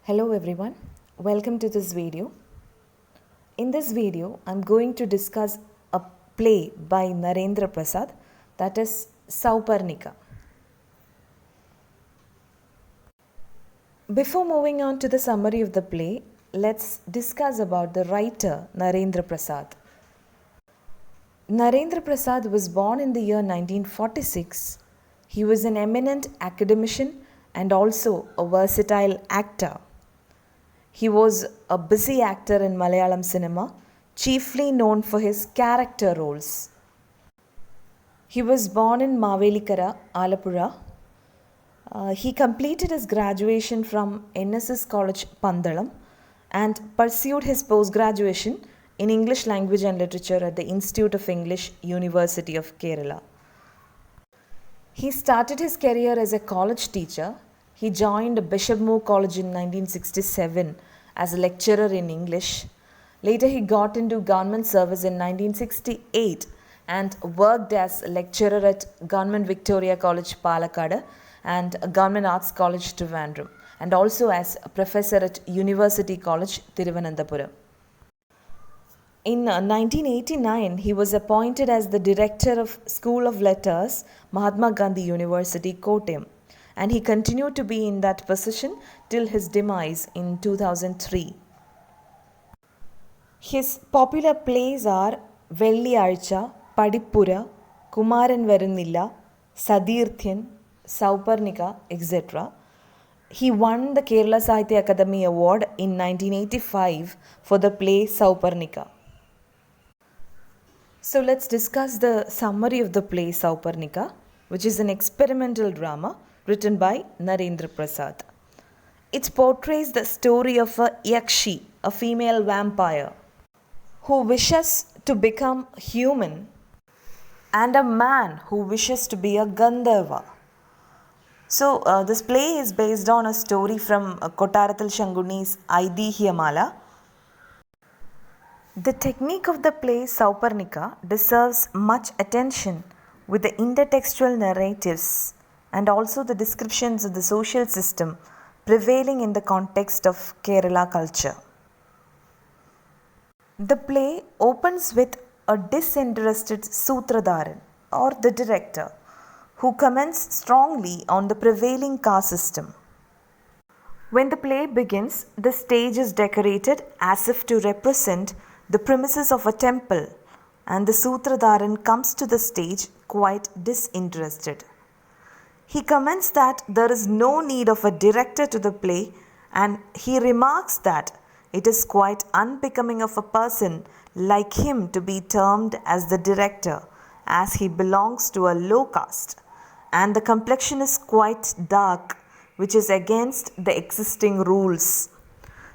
Hello everyone, welcome to this video. In this video, I'm going to discuss a play by Narendra Prasad, that is Sauparnika. Before moving on to the summary of the play, let's discuss about the writer Narendra Prasad. Narendra Prasad was born in the year 1946. He was an eminent academician and also a versatile actor. He was a busy actor in Malayalam cinema, chiefly known for his character roles. He was born in Mavelikara, Alappuzha. He completed his graduation from NSS College, Pandalam, and pursued his post-graduation in English Language and Literature at the Institute of English, University of Kerala. He started his career as a college teacher. He joined Bishop Moore College in 1967 as a lecturer in English. Later he got into government service in 1968 and worked as lecturer at Government Victoria College, Palakkad and Government Arts College, Trivandrum, and also as a professor at University College, Thiruvananthapuram. In 1989, he was appointed as the director of School of Letters, Mahatma Gandhi University, Kottayam, and he continued to be in that position till his demise in 2003. His popular plays are Velli Azhcha, Padippura, Kumaran Varunilla, Sadirthyan, Sauparnika, etc. He won the Kerala Sahitya Akademi Award in 1985 for the play Sauparnika. So let's discuss the summary of the play Sauparnika, which is an experimental drama written by Narendra Prasad. It portrays the story of a Yakshi, a female vampire, who wishes to become human, and a man who wishes to be a Gandharva. So this play is based on a story from Kottarathil Shankuni's Aidihiyamala. The technique of the play Sauparnika deserves much attention with the intertextual narratives and also the descriptions of the social system prevailing in the context of Kerala culture. The play opens with a disinterested Sutradharan or the director who comments strongly on the prevailing caste system. When the play begins, the stage is decorated as if to represent the premises of a temple, and the Sutradharan comes to the stage quite disinterested. He comments that there is no need of a director to the play, and he remarks that it is quite unbecoming of a person like him to be termed as the director, as he belongs to a low caste, and the complexion is quite dark, which is against the existing rules.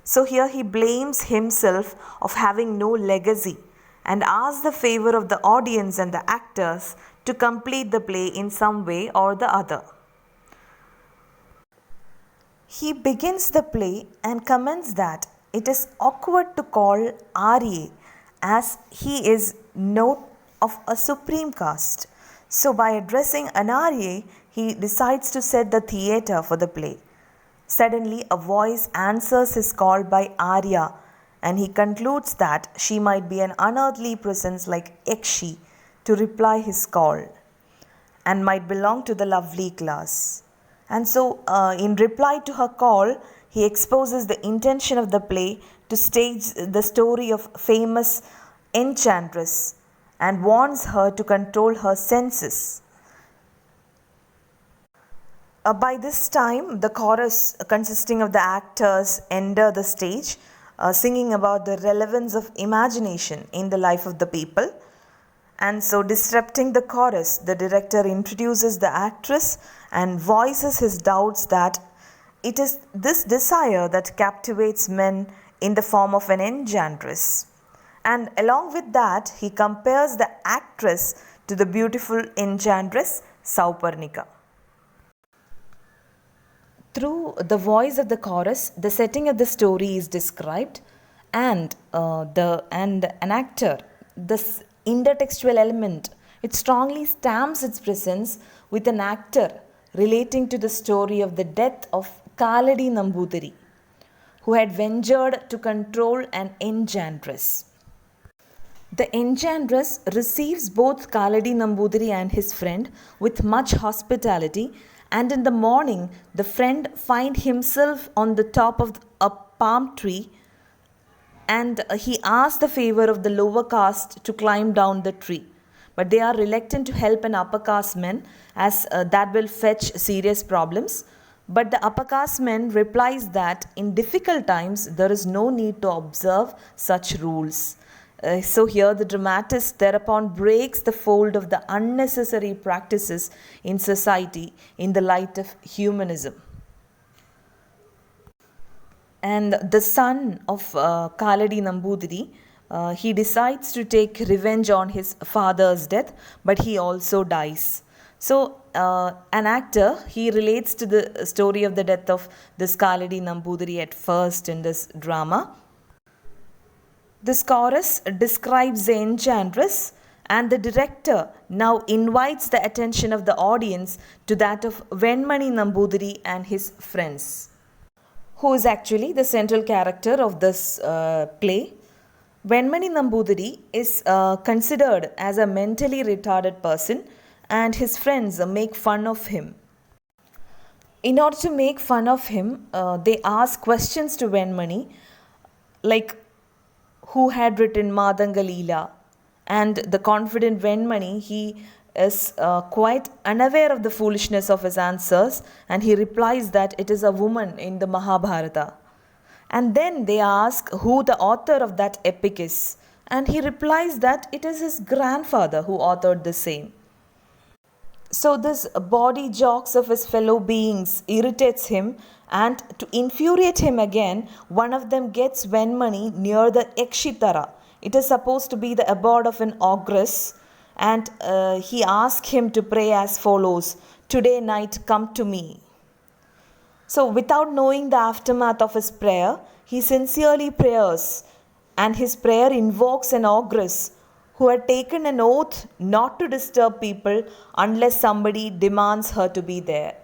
So here he blames himself of having no legacy and asks the favor of the audience and the actors to complete the play in some way or the other. He begins the play and comments that it is awkward to call Arya as he is not of a supreme caste. So by addressing an Arya, he decides to set the theatre for the play. Suddenly, a voice answers his call by Arya, and he concludes that she might be an unearthly presence like Yakshi to reply his call, and might belong to the lovely class. And so, in reply to her call, he exposes the intention of the play to stage the story of famous enchantress and warns her to control her senses. By this time, the chorus consisting of the actors enter the stage, singing about the relevance of imagination in the life of the people. And so, disrupting the chorus, the director introduces the actress and voices his doubts that it is this desire that captivates men in the form of an enchantress. And along with that, he compares the actress to the beautiful enchantress Sauparnika. Through the voice of the chorus, the setting of the story is described, and an actor, this intertextual element, it strongly stamps its presence with an actor relating to the story of the death of Kaladi Nambudiri, who had ventured to control an enchantress. The enchantress receives both Kaladi Nambudiri and his friend with much hospitality, and in the morning the friend finds himself on the top of a palm tree, and he asks the favor of the lower caste to climb down the tree. But they are reluctant to help an upper caste man, as that will fetch serious problems. But the upper caste man replies that in difficult times there is no need to observe such rules. So here the dramatist thereupon breaks the fold of the unnecessary practices in society in the light of humanism. And the son of Kaladi Nambudiri, he decides to take revenge on his father's death, but he also dies. So an actor, he relates to the story of the death of this Kaladi Nambudiri at first in this drama. This chorus describes the enchantress, and the director now invites the attention of the audience to that of Venmani Nambudiri and his friends, who is actually the central character of this play. Venmani Nambudiri is considered as a mentally retarded person, and his friends make fun of him. In order to make fun of him, they ask questions to Venmani, like who had written Madangalila, and the confident Venmani, he is quite unaware of the foolishness of his answers, and he replies that it is a woman in the Mahabharata. And then they ask who the author of that epic is, and he replies that it is his grandfather who authored the same. So this body jokes of his fellow beings irritates him, and to infuriate him again, one of them gets Venmani near the Ekshitara. It is supposed to be the abode of an ogress, and he asks him to pray as follows: "Today night come to me." So without knowing the aftermath of his prayer, he sincerely prays, and his prayer invokes an ogress who had taken an oath not to disturb people unless somebody demands her to be there.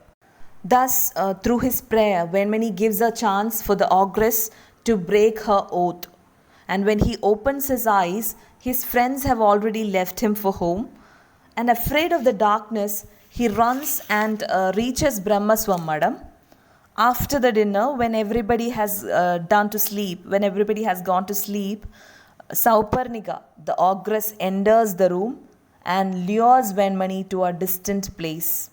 Thus, through his prayer, Venmani gives a chance for the ogress to break her oath. And when he opens his eyes, his friends have already left him for home. And afraid of the darkness, he runs and reaches Brahmaswam. After the dinner, when everybody has gone to sleep, Sauparnika, the ogress, enters the room and lures Venmani to a distant place.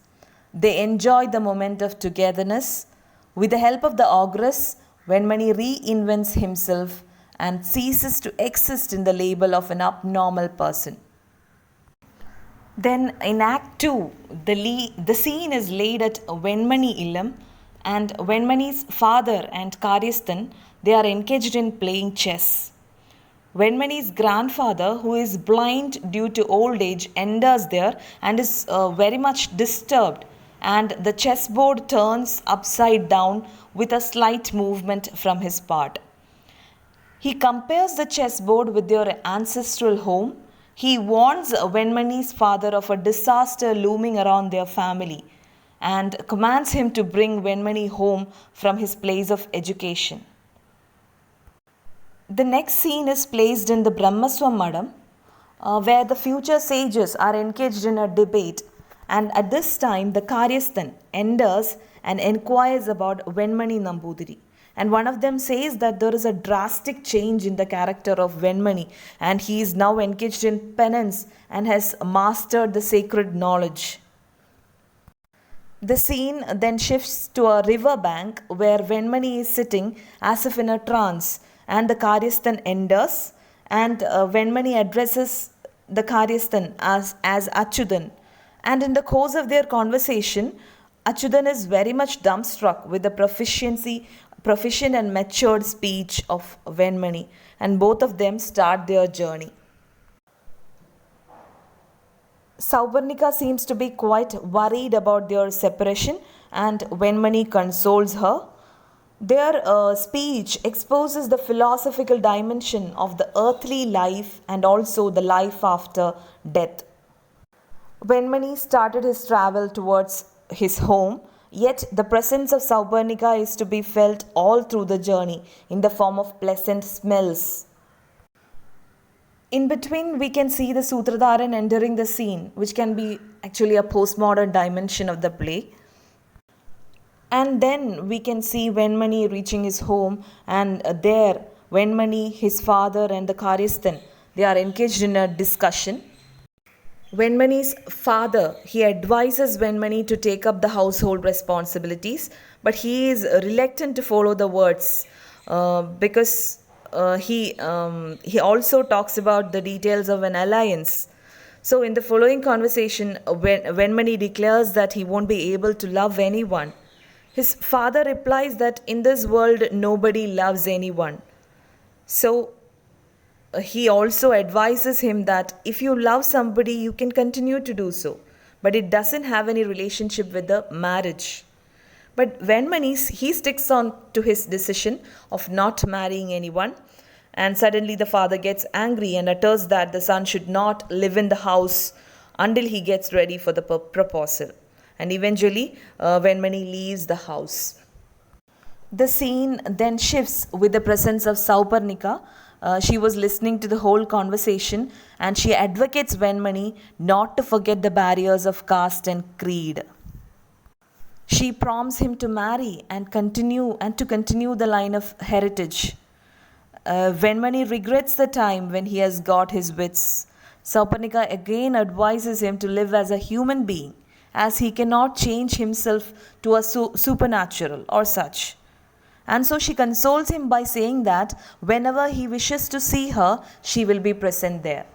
They enjoy the moment of togetherness. With the help of the ogress, Venmani reinvents himself and ceases to exist in the label of an abnormal person. Then in Act 2, the scene is laid at Venmani Illam, and Venmani's father and Karyasthan, they are engaged in playing chess. Venmani's grandfather, who is blind due to old age, enters there and is very much disturbed, and the chessboard turns upside down with a slight movement from his part. He compares the chessboard with their ancestral home. He warns Venmani's father of a disaster looming around their family and commands him to bring Venmani home from his place of education. The next scene is placed in the Brahmaswam Madam, where the future sages are engaged in a debate, and at this time the Karyasthan enters and inquires about Venmani Nambudiri. And one of them says that there is a drastic change in the character of Venmani, and he is now engaged in penance and has mastered the sacred knowledge. The scene then shifts to a river bank where Venmani is sitting as if in a trance, and the Karyasthan enters, and Venmani addresses the Karyasthan as Achyutan. And in the course of their conversation, Achyutan is very much dumbstruck with the proficient and matured speech of Venmani, and both of them start their journey. Sauparnika seems to be quite worried about their separation, and Venmani consoles her. Their speech exposes the philosophical dimension of the earthly life and also the life after death. Venmani started his travel towards his home, Yet the presence of Saupernika is to be felt all through the journey in the form of pleasant smells. In between, we can see the Sutradharan entering the scene, which can be actually a postmodern dimension of the play. And then we can see Venmani reaching his home, and there, Venmani, his father, and the Karyasthan, they are engaged in a discussion. Venmani's father, he advises Venmani to take up the household responsibilities, but he is reluctant to follow the words because he also talks about the details of an alliance. So in the following conversation, when Venmani declares that he won't be able to love anyone, his father replies that in this world nobody loves anyone. So he also advises him that if you love somebody, you can continue to do so, but it doesn't have any relationship with the marriage. But Venmani, he sticks on to his decision of not marrying anyone, and suddenly the father gets angry and utters that the son should not live in the house until he gets ready for the proposal. And eventually, Venmani leaves the house. The scene then shifts with the presence of Saupernika. She was listening to the whole conversation, and she advocates Venmani not to forget the barriers of caste and creed. She prompts him to marry and to continue the line of heritage. Venmani regrets the time when he has got his wits. Saupernika again advises him to live as a human being, as he cannot change himself to a supernatural or such. And so she consoles him by saying that whenever he wishes to see her, she will be present there.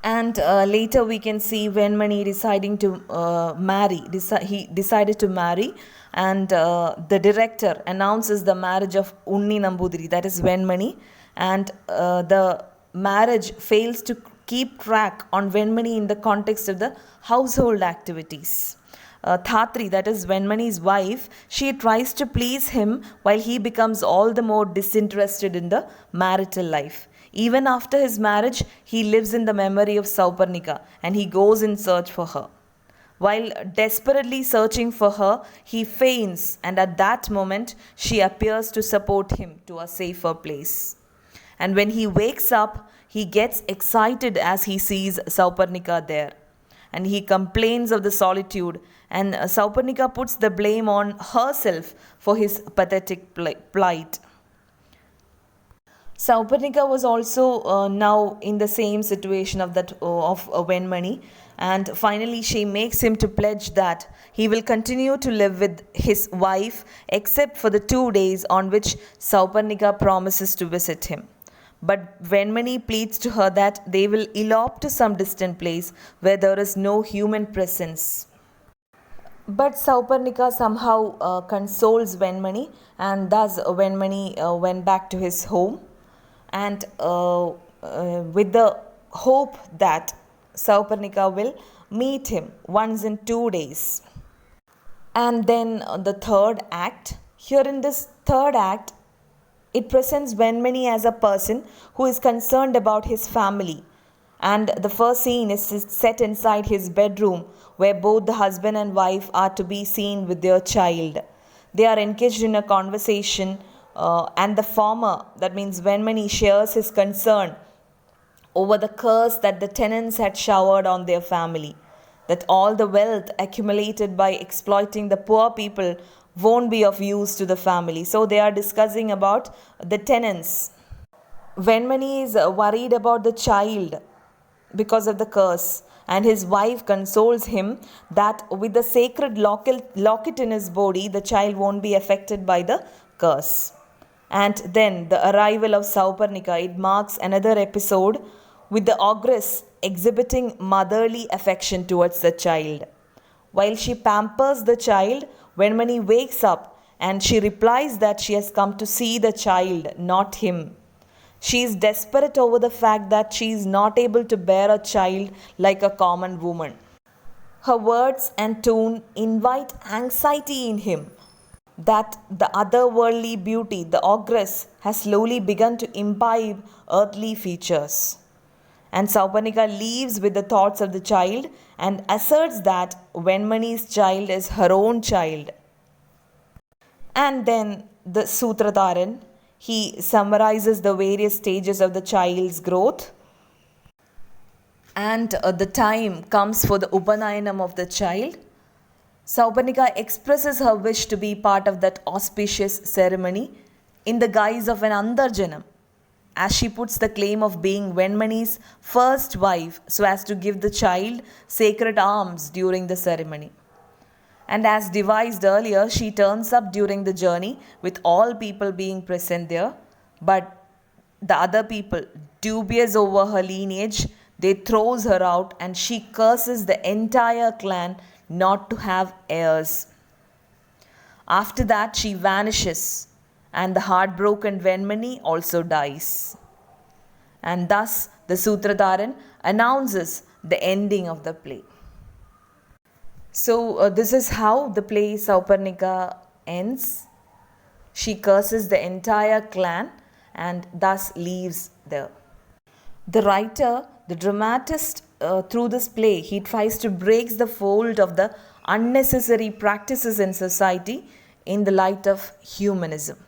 And later we can see Venmani deciding to marry. He decided to marry, and the director announces the marriage of Unni Nambudiri, that is Venmani, and the marriage fails to keep track on Venmani in the context of the household activities. Thatri, that is Venmani's wife, she tries to please him while he becomes all the more disinterested in the marital life. Even after his marriage, he lives in the memory of Saupernika and he goes in search for her. While desperately searching for her, he faints, and at that moment, she appears to support him to a safer place. And when he wakes up, he gets excited as he sees Saupernika there. And he complains of the solitude, and Saupernika puts the blame on herself for his pathetic plight. Saupernika was also now in the same situation of Venmani, and finally she makes him to pledge that he will continue to live with his wife except for the 2 days on which Saupernika promises to visit him. But Venmani pleads to her that they will elope to some distant place where there is no human presence. But Saupernika somehow consoles Venmani, and thus Venmani went back to his home, and with the hope that Saupernika will meet him once in 2 days. And then the third act. Here in this third act, it presents Venmani as a person who is concerned about his family. And the first scene is set inside his bedroom, where both the husband and wife are to be seen with their child. They are engaged in a conversation, and the former, that means Venmani, shares his concern over the curse that the tenants had showered on their family, that all the wealth accumulated by exploiting the poor people won't be of use to the family. So they are discussing about the tenants. Venmani is worried about the child because of the curse, and his wife consoles him that with the sacred locket in his body, the child won't be affected by the curse. And then the arrival of Saupernika, it marks another episode with the ogress exhibiting motherly affection towards the child. While she pampers the child, Venmani wakes up and she replies that she has come to see the child, not him. She is desperate over the fact that she is not able to bear a child like a common woman. Her words and tone invite anxiety in him that the otherworldly beauty, the ogress, has slowly begun to imbibe earthly features. and Saupanika leaves with the thoughts of the child and asserts that Venmani's child is her own child. And then the Sutradharan, he summarizes the various stages of the child's growth. And the time comes for the Upanayanam of the child. Saupanika expresses her wish to be part of that auspicious ceremony in the guise of an Andarjanam, as she puts the claim of being Venmani's first wife so as to give the child sacred arms during the ceremony. And as devised earlier, she turns up during the journey with all people being present there. But the other people, dubious over her lineage, they throws her out and she curses the entire clan not to have heirs. After that, she vanishes and the heartbroken Venmani also dies. And thus, the Sutradharan announces the ending of the play. So, this is how the play Sauparnika ends. She curses the entire clan and thus leaves there. The writer, the dramatist, through this play, he tries to break the fold of the unnecessary practices in society in the light of humanism.